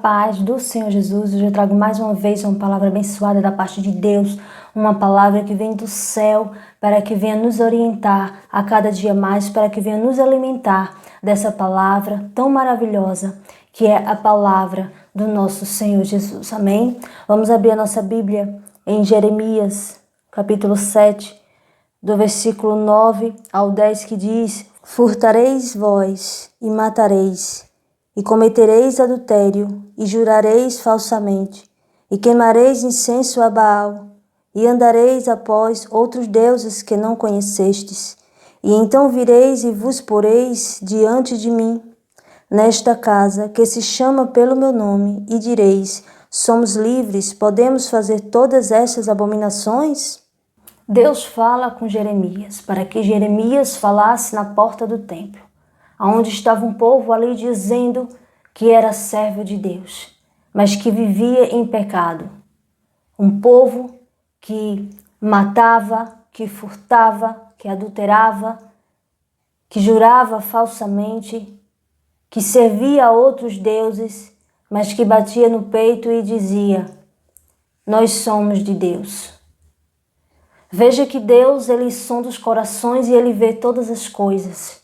paz do Senhor Jesus. Hoje eu trago mais uma vez uma palavra abençoada da parte de Deus, uma palavra que vem do céu para que venha nos orientar a cada dia mais, para que venha nos alimentar dessa palavra tão maravilhosa que é a palavra do nosso Senhor Jesus. Amém? Vamos abrir a nossa Bíblia em Jeremias, capítulo 7, do versículo 9 ao 10, que diz: Furtareis vós e matareis, e cometereis adultério, e jurareis falsamente, e queimareis incenso a Baal, e andareis após outros deuses que não conhecestes. E então vireis e vos poreis diante de mim, nesta casa que se chama pelo meu nome, e direis: somos livres, podemos fazer todas estas abominações? Deus fala com Jeremias, para que Jeremias falasse na porta do templo, onde estava um povo ali dizendo que era servo de Deus, mas que vivia em pecado. Um povo que matava, que furtava, que adulterava, que jurava falsamente, que servia a outros deuses, mas que batia no peito e dizia: nós somos de Deus. Veja que Deus, Ele sonda os corações e Ele vê todas as coisas.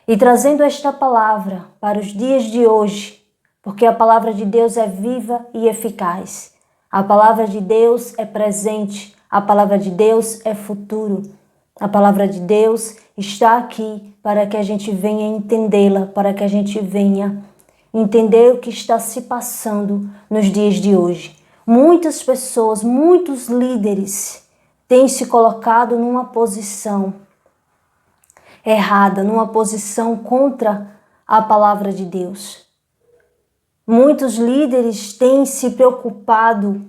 E trazendo esta palavra para os dias de hoje, porque a palavra de Deus é viva e eficaz. A palavra de Deus é presente, a palavra de Deus é futuro. A palavra de Deus está aqui para que a gente venha entendê-la, para que a gente venha entender o que está se passando nos dias de hoje. Muitas pessoas, muitos líderes têm se colocado numa posição errada, numa posição contra a palavra de Deus. Muitos líderes têm se preocupado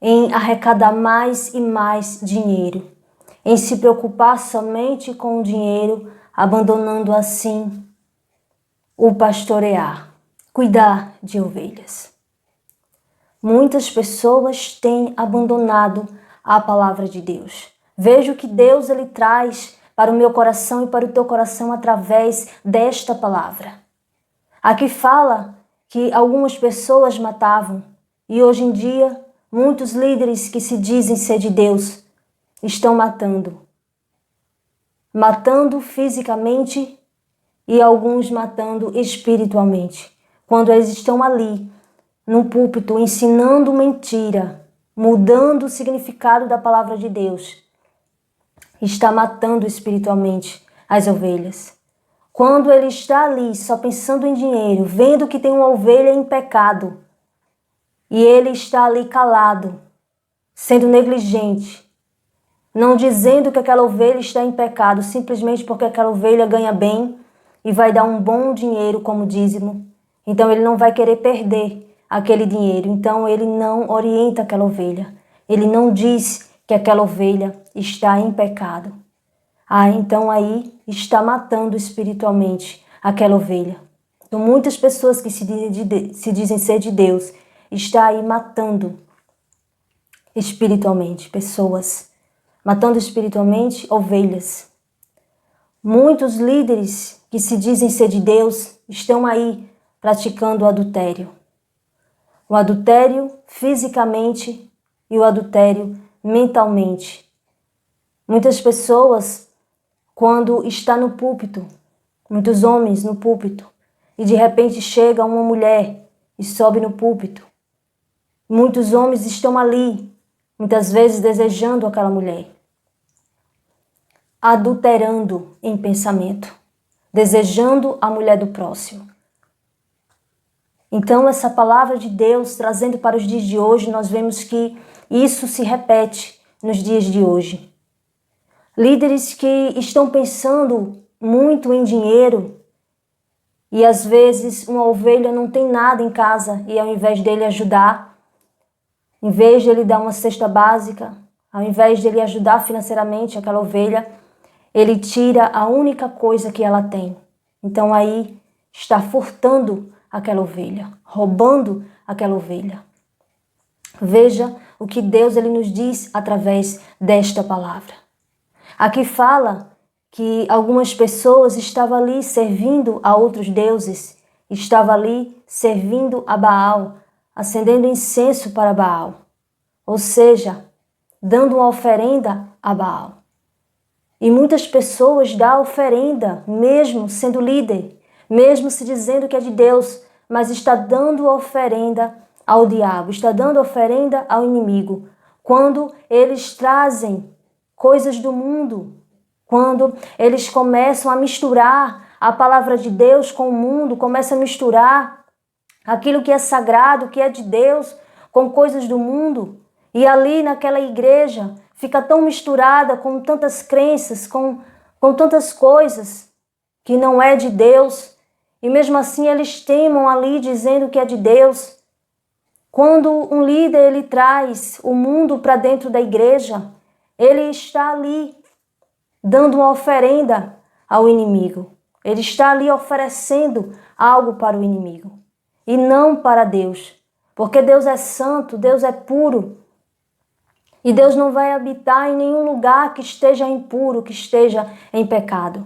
em arrecadar mais e mais dinheiro, em se preocupar somente com o dinheiro, abandonando assim o pastorear, cuidar de ovelhas. Muitas pessoas têm abandonado a palavra de Deus. Veja o que Deus ele traz para o meu coração e para o teu coração através desta palavra. Aqui fala que algumas pessoas matavam e hoje em dia muitos líderes que se dizem ser de Deus estão matando. Matando fisicamente e alguns matando espiritualmente. Quando eles estão ali no púlpito ensinando mentira, mudando o significado da palavra de Deus, está matando espiritualmente as ovelhas. Quando ele está ali só pensando em dinheiro, vendo que tem uma ovelha em pecado, e ele está ali calado, sendo negligente, não dizendo que aquela ovelha está em pecado, simplesmente porque aquela ovelha ganha bem e vai dar um bom dinheiro como dízimo, então ele não vai querer perder aquele dinheiro, então ele não orienta aquela ovelha, ele não diz que aquela ovelha está em pecado. Então aí está matando espiritualmente aquela ovelha. Então muitas pessoas que se dizem ser de Deus, está aí matando espiritualmente pessoas, matando espiritualmente ovelhas. Muitos líderes que se dizem ser de Deus estão aí praticando o adultério. O adultério fisicamente e o adultério mentalmente. Muitas pessoas, quando está no púlpito, muitos homens no púlpito, e de repente chega uma mulher e sobe no púlpito. Muitos homens estão ali, muitas vezes desejando aquela mulher, adulterando em pensamento, desejando a mulher do próximo. Então, essa palavra de Deus, trazendo para os dias de hoje, nós vemos que isso se repete nos dias de hoje. Líderes que estão pensando muito em dinheiro e às vezes uma ovelha não tem nada em casa e ao invés dele ajudar, em vez de ele dar uma cesta básica, ao invés de ele ajudar financeiramente aquela ovelha, ele tira a única coisa que ela tem. Então aí está furtando aquela ovelha, roubando aquela ovelha. Veja o que Deus ele nos diz através desta palavra. Aqui fala que algumas pessoas estavam ali servindo a outros deuses, estavam ali servindo a Baal, acendendo incenso para Baal, ou seja, dando uma oferenda a Baal. E muitas pessoas dão oferenda, mesmo sendo líder, mesmo se dizendo que é de Deus, mas está dando oferenda ao diabo, está dando oferenda ao inimigo. Quando eles trazem coisas do mundo, quando eles começam a misturar a palavra de Deus com o mundo, começam a misturar aquilo que é sagrado, que é de Deus, com coisas do mundo, e ali naquela igreja fica tão misturada com tantas crenças, com tantas coisas que não é de Deus, e mesmo assim eles teimam ali dizendo que é de Deus. Quando um líder ele traz o mundo para dentro da igreja, ele está ali dando uma oferenda ao inimigo. Ele está ali oferecendo algo para o inimigo e não para Deus, porque Deus é santo, Deus é puro. E Deus não vai habitar em nenhum lugar que esteja impuro, que esteja em pecado.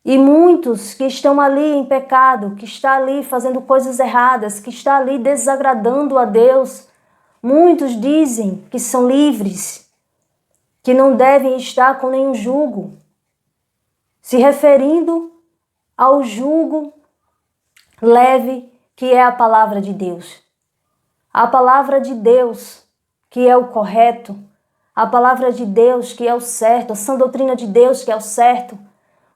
E muitos que estão ali em pecado, que estão ali fazendo coisas erradas, que estão ali desagradando a Deus, muitos dizem que são livres, que não devem estar com nenhum jugo, se referindo ao jugo leve que é a palavra de Deus. A palavra de Deus, que é o correto, a palavra de Deus, que é o certo, a sã doutrina de Deus, que é o certo.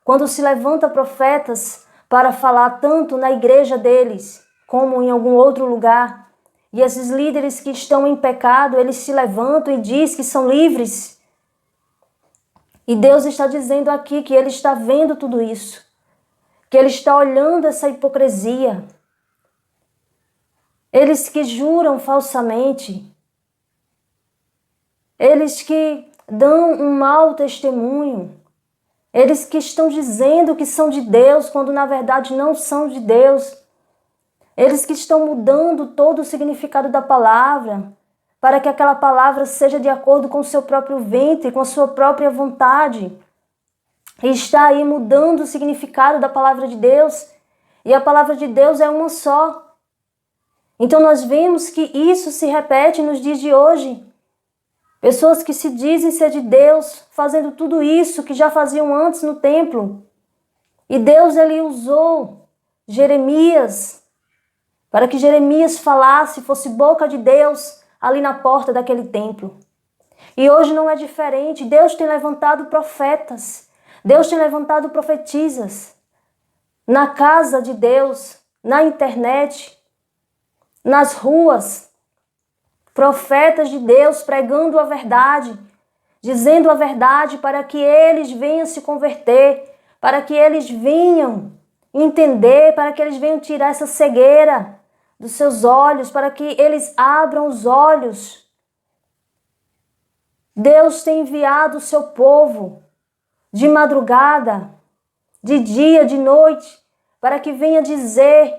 Quando se levanta profetas para falar tanto na igreja deles, como em algum outro lugar, e esses líderes que estão em pecado, eles se levantam e dizem que são livres. E Deus está dizendo aqui que Ele está vendo tudo isso, que Ele está olhando essa hipocrisia. Eles que juram falsamente, eles que dão um mau testemunho, eles que estão dizendo que são de Deus, quando na verdade não são de Deus. Eles que estão mudando todo o significado da palavra, para que aquela palavra seja de acordo com o seu próprio ventre, com a sua própria vontade. E está aí mudando o significado da palavra de Deus. E a palavra de Deus é uma só. Então nós vemos que isso se repete nos dias de hoje. Pessoas que se dizem ser de Deus, fazendo tudo isso que já faziam antes no templo. E Deus ele usou Jeremias para que Jeremias falasse, fosse boca de Deus ali na porta daquele templo. E hoje não é diferente. Deus tem levantado profetas. Deus tem levantado profetisas na casa de Deus, na internet, nas ruas. Profetas de Deus pregando a verdade, dizendo a verdade para que eles venham se converter, para que eles venham entender, para que eles venham tirar essa cegueira dos seus olhos, para que eles abram os olhos. Deus tem enviado o seu povo de madrugada, de dia, de noite, para que venha dizer,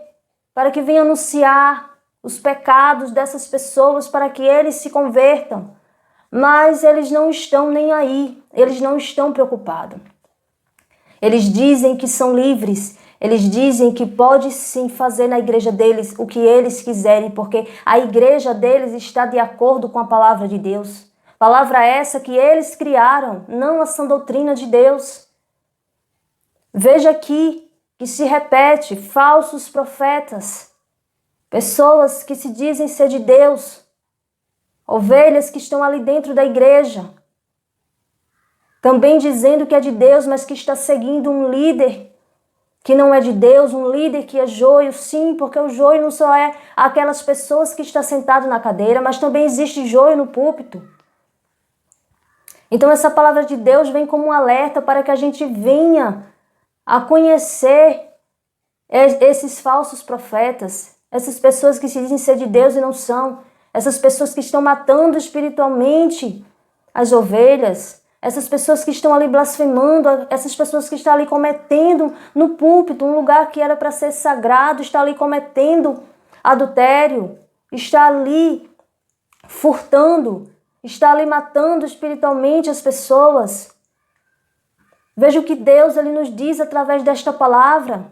para que venha anunciar os pecados dessas pessoas, para que eles se convertam. Mas eles não estão nem aí, eles não estão preocupados. Eles dizem que são livres, eles dizem que pode sim fazer na igreja deles o que eles quiserem, porque a igreja deles está de acordo com a palavra de Deus. Palavra essa que eles criaram, não a sã doutrina de Deus. Veja aqui que se repete, falsos profetas, pessoas que se dizem ser de Deus, ovelhas que estão ali dentro da igreja, também dizendo que é de Deus, mas que está seguindo um líder que não é de Deus, um líder que é joio, sim, porque o joio não só é aquelas pessoas que estão sentadas na cadeira, mas também existe joio no púlpito. Então essa palavra de Deus vem como um alerta para que a gente venha a conhecer esses falsos profetas, essas pessoas que se dizem ser de Deus e não são, essas pessoas que estão matando espiritualmente as ovelhas, essas pessoas que estão ali blasfemando, essas pessoas que estão ali cometendo no púlpito, um lugar que era para ser sagrado, está ali cometendo adultério, está ali furtando, está ali matando espiritualmente as pessoas. Veja o que Deus ele nos diz através desta palavra.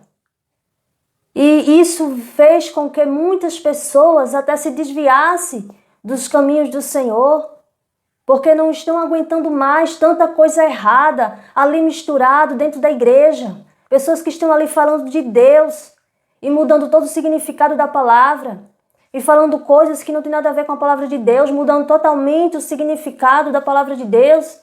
E isso fez com que muitas pessoas até se desviassem dos caminhos do Senhor, porque não estão aguentando mais tanta coisa errada ali misturado dentro da igreja. Pessoas que estão ali falando de Deus e mudando todo o significado da palavra e falando coisas que não tem nada a ver com a palavra de Deus, mudando totalmente o significado da palavra de Deus.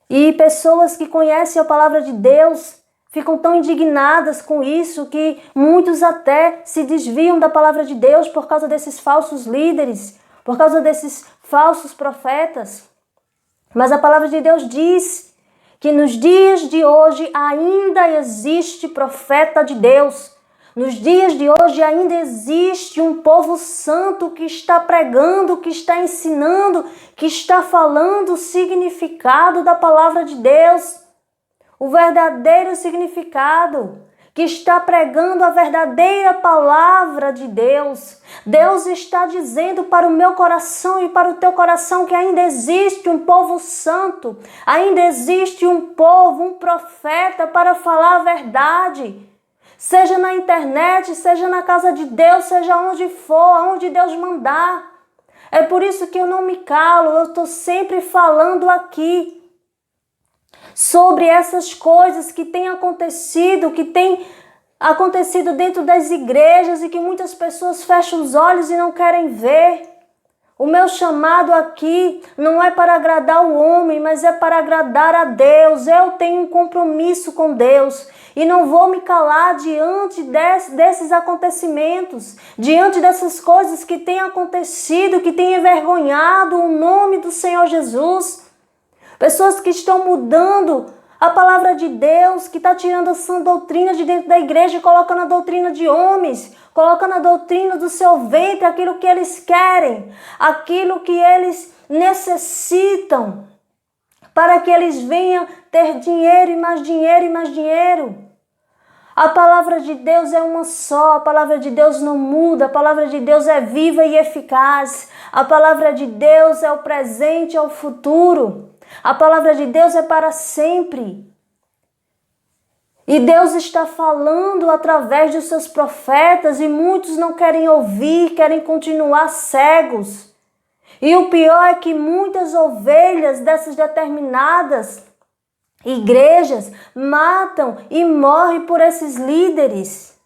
E pessoas que conhecem a palavra de Deus ficam tão indignadas com isso que muitos até se desviam da palavra de Deus por causa desses falsos líderes, por causa desses falsos profetas. Mas a palavra de Deus diz que nos dias de hoje ainda existe profeta de Deus. Nos dias de hoje ainda existe um povo santo que está pregando, que está ensinando, que está falando o significado da palavra de Deus, o verdadeiro significado, que está pregando a verdadeira palavra de Deus. Deus está dizendo para o meu coração e para o teu coração que ainda existe um povo santo, ainda existe um povo, um profeta para falar a verdade. Seja na internet, seja na casa de Deus, seja onde for, onde Deus mandar. É por isso que eu não me calo, eu estou sempre falando aqui sobre essas coisas que têm acontecido, dentro das igrejas e que muitas pessoas fecham os olhos e não querem ver. O meu chamado aqui não é para agradar o homem, mas é para agradar a Deus. Eu tenho um compromisso com Deus e não vou me calar diante desses acontecimentos, diante dessas coisas que têm acontecido, que têm envergonhado o nome do Senhor Jesus. Pessoas que estão mudando a palavra de Deus, que está tirando a sã doutrina de dentro da igreja e colocando a doutrina de homens, colocando a doutrina do seu ventre, aquilo que eles querem, aquilo que eles necessitam, para que eles venham ter dinheiro e mais dinheiro e mais dinheiro. A palavra de Deus é uma só, a palavra de Deus não muda, a palavra de Deus é viva e eficaz, a palavra de Deus é o presente, é o futuro. A palavra de Deus é para sempre. E Deus está falando através dos seus profetas e muitos não querem ouvir, querem continuar cegos. E o pior é que muitas ovelhas dessas determinadas igrejas matam e morrem por esses líderes.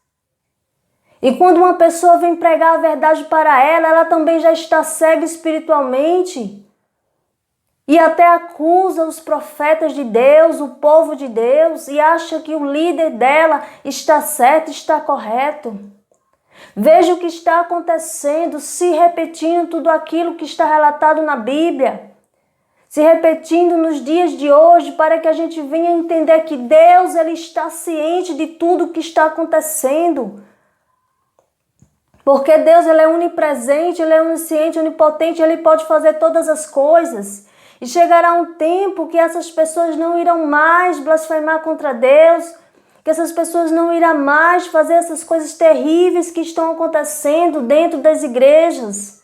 E quando uma pessoa vem pregar a verdade para ela, ela também já está cega espiritualmente. E até acusa os profetas de Deus, o povo de Deus, e acha que o líder dela está certo, está correto. Veja o que está acontecendo, se repetindo tudo aquilo que está relatado na Bíblia, se repetindo nos dias de hoje, para que a gente venha entender que Deus ele está ciente de tudo o que está acontecendo. Porque Deus ele é onipresente, ele é onisciente, onipotente, ele pode fazer todas as coisas. E chegará um tempo que essas pessoas não irão mais blasfemar contra Deus, que essas pessoas não irão mais fazer essas coisas terríveis que estão acontecendo dentro das igrejas.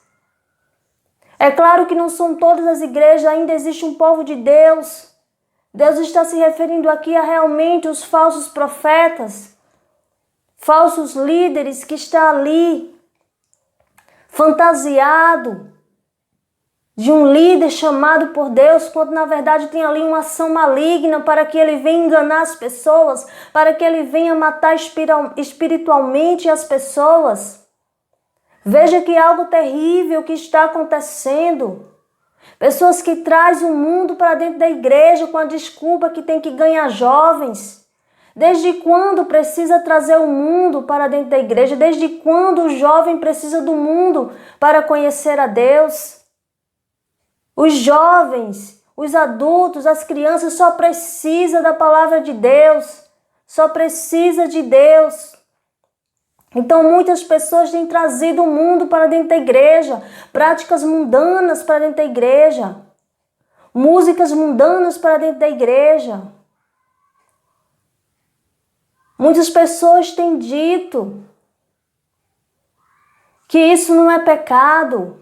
É claro que não são todas as igrejas, ainda existe um povo de Deus. Deus está se referindo aqui a realmente os falsos profetas, falsos líderes que estão ali, fantasiado de um líder chamado por Deus, quando na verdade tem ali uma ação maligna para que ele venha enganar as pessoas, para que ele venha matar espiritualmente as pessoas. Veja que algo terrível que está acontecendo. Pessoas que trazem o mundo para dentro da igreja com a desculpa que tem que ganhar jovens. Desde quando precisa trazer o mundo para dentro da igreja? Desde quando o jovem precisa do mundo para conhecer a Deus? Os jovens, os adultos, as crianças só precisam da palavra de Deus, só precisa de Deus. Então muitas pessoas têm trazido o mundo para dentro da igreja, práticas mundanas para dentro da igreja, músicas mundanas para dentro da igreja. Muitas pessoas têm dito que isso não é pecado,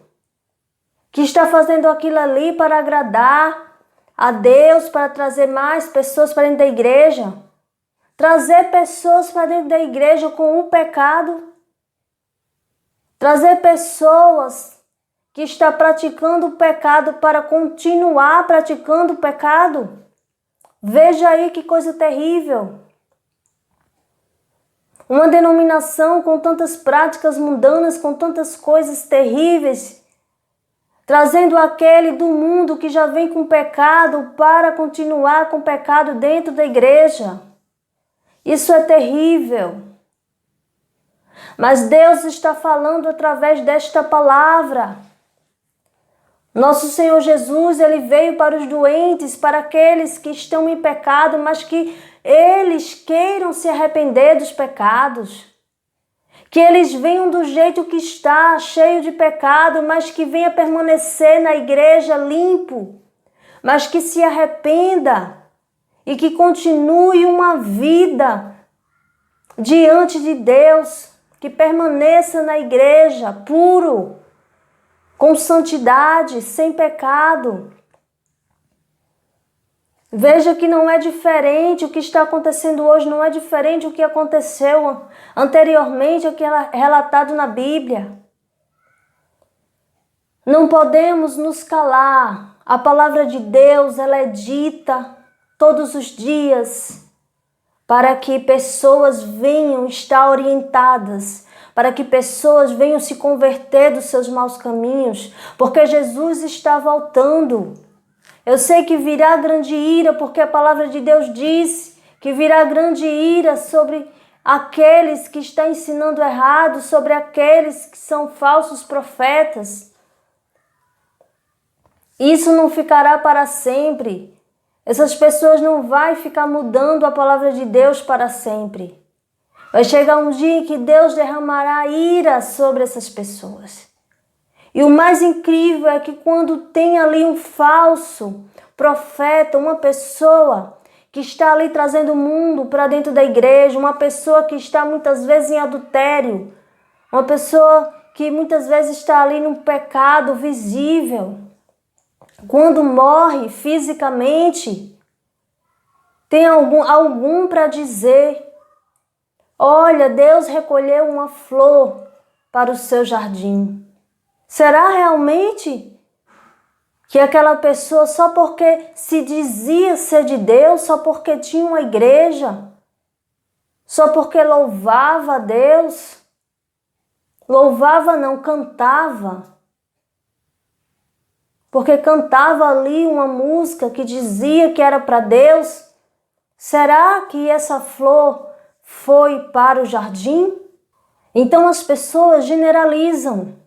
que está fazendo aquilo ali para agradar a Deus, para trazer mais pessoas para dentro da igreja. trazer pessoas para dentro da igreja com o pecado, trazer pessoas que estão praticando o pecado para continuar praticando o pecado. Veja aí que coisa terrível. Uma denominação com tantas práticas mundanas, com tantas coisas terríveis, trazendo aquele do mundo que já vem com pecado para continuar com pecado dentro da igreja. Isso é terrível. Mas Deus está falando através desta palavra. Nosso Senhor Jesus, Ele veio para os doentes, para aqueles que estão em pecado, mas que eles queiram se arrepender dos pecados. Que eles venham do jeito que está, cheio de pecado, mas que venha permanecer na igreja limpo, mas que se arrependa e que continue uma vida diante de Deus, que permaneça na igreja puro, com santidade, sem pecado. Veja que não é diferente, o que está acontecendo hoje não é diferente do que aconteceu anteriormente, o que é relatado na Bíblia. Não podemos nos calar. A palavra de Deus, ela é dita todos os dias para que pessoas venham estar orientadas, para que pessoas venham se converter dos seus maus caminhos, porque Jesus está voltando. Eu sei que virá grande ira, porque a palavra de Deus diz que virá grande ira sobre aqueles que estão ensinando errado, sobre aqueles que são falsos profetas. Isso não ficará para sempre. Essas pessoas não vão ficar mudando a palavra de Deus para sempre. Vai chegar um dia em que Deus derramará ira sobre essas pessoas. E o mais incrível é que quando tem ali um falso profeta, uma pessoa que está ali trazendo o mundo para dentro da igreja, uma pessoa que está muitas vezes em adultério, uma pessoa que muitas vezes está ali num pecado visível, quando morre fisicamente, tem algum para dizer: olha, Deus recolheu uma flor para o seu jardim. Será realmente que aquela pessoa, só porque se dizia ser de Deus, só porque tinha uma igreja, só porque louvava a Deus, louvava não, cantava, porque cantava ali uma música que dizia que era para Deus, será que essa flor foi para o jardim? Então as pessoas generalizam.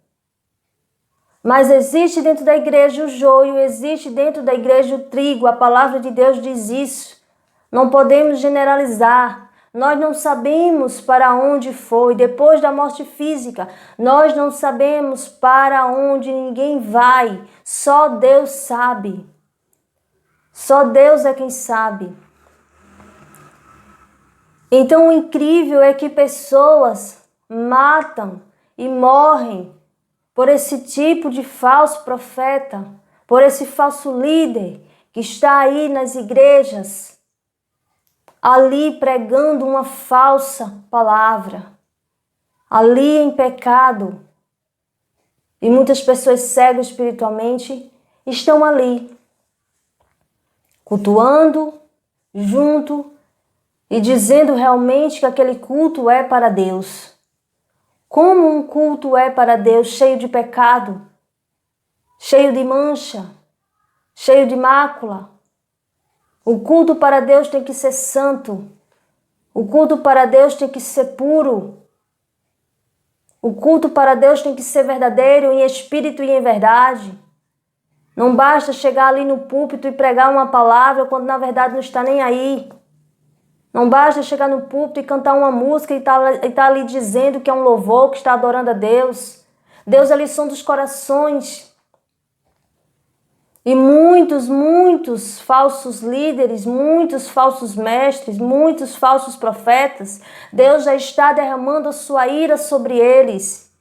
Mas existe dentro da igreja o joio, existe dentro da igreja o trigo. A palavra de Deus diz isso. Não podemos generalizar. Nós não sabemos para onde foi depois da morte física. Nós não sabemos para onde ninguém vai. Só Deus sabe. Só Deus é quem sabe. Então o incrível é que pessoas matam e morrem por esse tipo de falso profeta, por esse falso líder que está aí nas igrejas, ali pregando uma falsa palavra, ali em pecado. E muitas pessoas cegas espiritualmente estão ali, cultuando junto e dizendo realmente que aquele culto é para Deus. Como um culto é para Deus cheio de pecado, cheio de mancha, cheio de mácula? O culto para Deus tem que ser santo. O culto para Deus tem que ser puro. O culto para Deus tem que ser verdadeiro em espírito e em verdade. Não basta chegar ali no púlpito e pregar uma palavra quando na verdade não está nem aí. Não basta chegar no púlpito e cantar uma música e tá ali dizendo que é um louvor, que está adorando a Deus. Deus é a lição dos corações. E muitos falsos líderes, muitos falsos mestres, muitos falsos profetas, Deus já está derramando a sua ira sobre eles.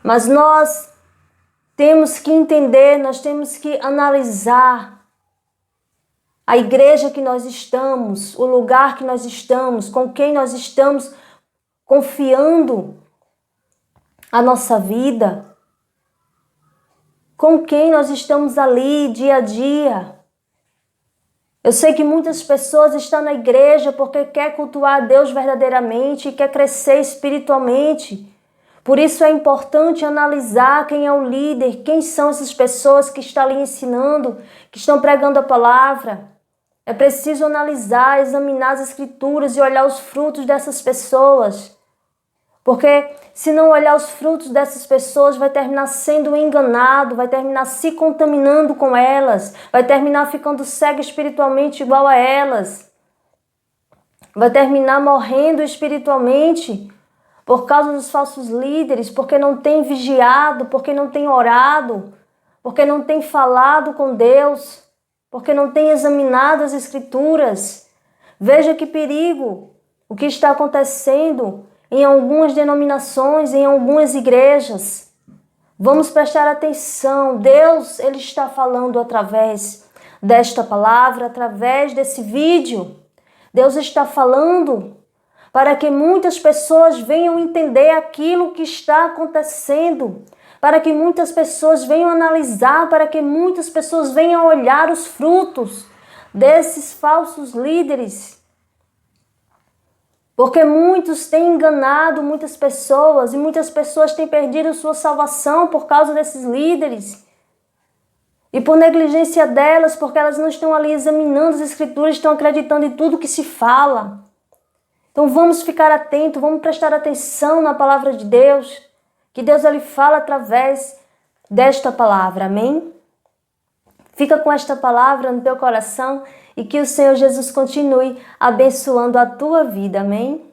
Mas nós temos que entender, nós temos que analisar a igreja que nós estamos, o lugar que nós estamos, com quem nós estamos confiando a nossa vida, com quem nós estamos ali dia a dia. Eu sei que muitas pessoas estão na igreja porque quer cultuar a Deus verdadeiramente e quer crescer espiritualmente. Por isso é importante analisar quem é o líder, quem são essas pessoas que estão ali ensinando, que estão pregando a palavra. É preciso analisar, examinar as escrituras e olhar os frutos dessas pessoas. Porque se não olhar os frutos dessas pessoas, vai terminar sendo enganado, vai terminar se contaminando com elas, vai terminar ficando cego espiritualmente igual a elas, vai terminar morrendo espiritualmente por causa dos falsos líderes, porque não tem vigiado, porque não tem orado, porque não tem falado com Deus, porque não tem examinado as escrituras. Veja que perigo o que está acontecendo em algumas denominações, em algumas igrejas. Vamos prestar atenção. Deus, Ele está falando através desta palavra, através desse vídeo. Deus está falando para que muitas pessoas venham entender aquilo que está acontecendo, para que muitas pessoas venham analisar, para que muitas pessoas venham olhar os frutos desses falsos líderes. Porque muitos têm enganado muitas pessoas e muitas pessoas têm perdido sua salvação por causa desses líderes. E por negligência delas, porque elas não estão ali examinando as escrituras, estão acreditando em tudo que se fala. Então vamos ficar atentos, vamos prestar atenção na palavra de Deus, que Deus ele fala através desta palavra, amém? Fica com esta palavra no teu coração e que o Senhor Jesus continue abençoando a tua vida, amém?